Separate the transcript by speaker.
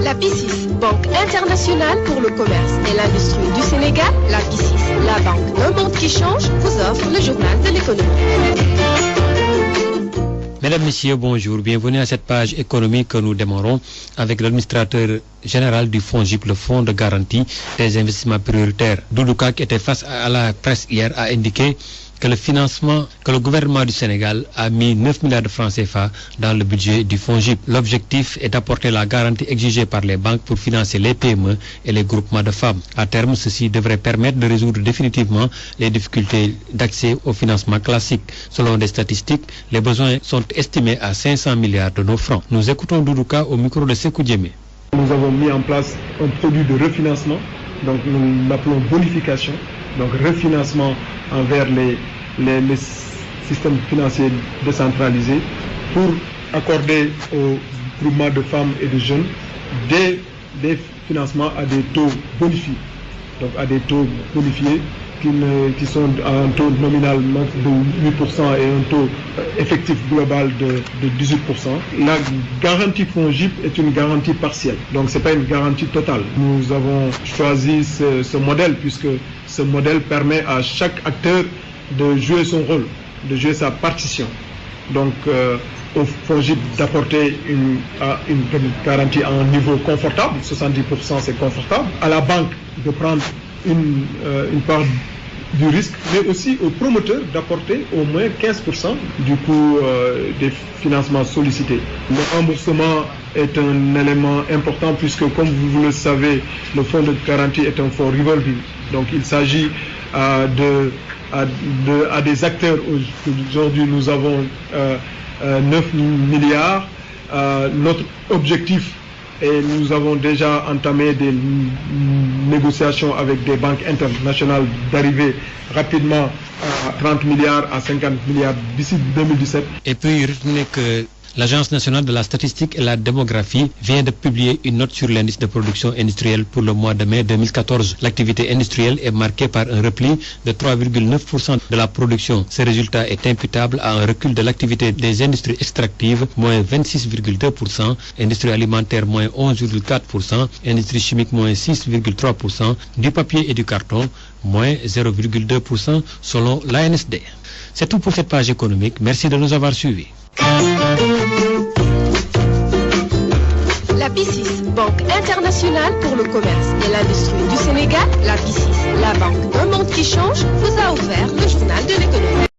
Speaker 1: La BICIS, Banque internationale pour le commerce et l'industrie du Sénégal, la BICIS, la banque d'un monde qui change, vous offre le journal de l'économie.
Speaker 2: Mesdames, Messieurs, bonjour. Bienvenue à cette page économique que nous démarrons avec l'administrateur général du FONGIP, le Fonds de garantie des investissements prioritaires. Doudou Ka, qui était face à la presse hier, a indiqué que le gouvernement du Sénégal a mis 9 milliards de francs CFA dans le budget du FONGIP. L'objectif est d'apporter la garantie exigée par les banques pour financer les PME et les groupements de femmes. À terme, ceci devrait permettre de résoudre définitivement les difficultés d'accès au financement classique. Selon des statistiques, les besoins sont estimés à 500 milliards de nos francs. Nous écoutons Doudou Ka au micro de Sékou Diémé.
Speaker 3: Nous avons mis en place un produit de refinancement, donc nous l'appelons bonification, donc refinancement envers les systèmes financiers décentralisés pour accorder aux groupements de femmes et de jeunes des financements à des taux bonifiés, donc à des taux bonifiés qui sont à un taux nominal de 8% et un taux effectif global de 18%. La garantie FONGIP est une garantie partielle, donc ce n'est pas une garantie totale. Nous avons choisi ce modèle puisque ce modèle permet à chaque acteur de jouer son rôle, de jouer sa partition. Donc au FONGIP d'apporter une garantie à un niveau confortable, 70% c'est confortable, à la banque de prendre une part du risque, mais aussi aux promoteurs d'apporter au moins 15% du coût des financements sollicités. Le remboursement est un élément important puisque, comme vous le savez, le fonds de garantie est un fonds revolving. Donc il s'agit à des acteurs. Aujourd'hui, nous avons 9 milliards. Notre objectif, et nous avons déjà entamé des négociations avec des banques internationales d'arriver rapidement à 30 milliards à 50 milliards d'ici 2017.
Speaker 2: Et puis, retenez que l'Agence nationale de la statistique et la démographie vient de publier une note sur l'indice de production industrielle pour le mois de mai 2014. L'activité industrielle est marquée par un repli de 3,9% de la production. Ce résultat est imputable à un recul de l'activité des industries extractives, moins 26,2%, industrie alimentaire, moins 11,4%, industrie chimique, moins 6,3%, du papier et du carton, moins 0,2% selon l'ANSD. C'est tout pour cette page économique. Merci de nous avoir suivis.
Speaker 1: La BICIS, Banque internationale pour le commerce et l'industrie du Sénégal, la BICIS, la banque d'un monde qui change, vous a offert le journal de l'économie.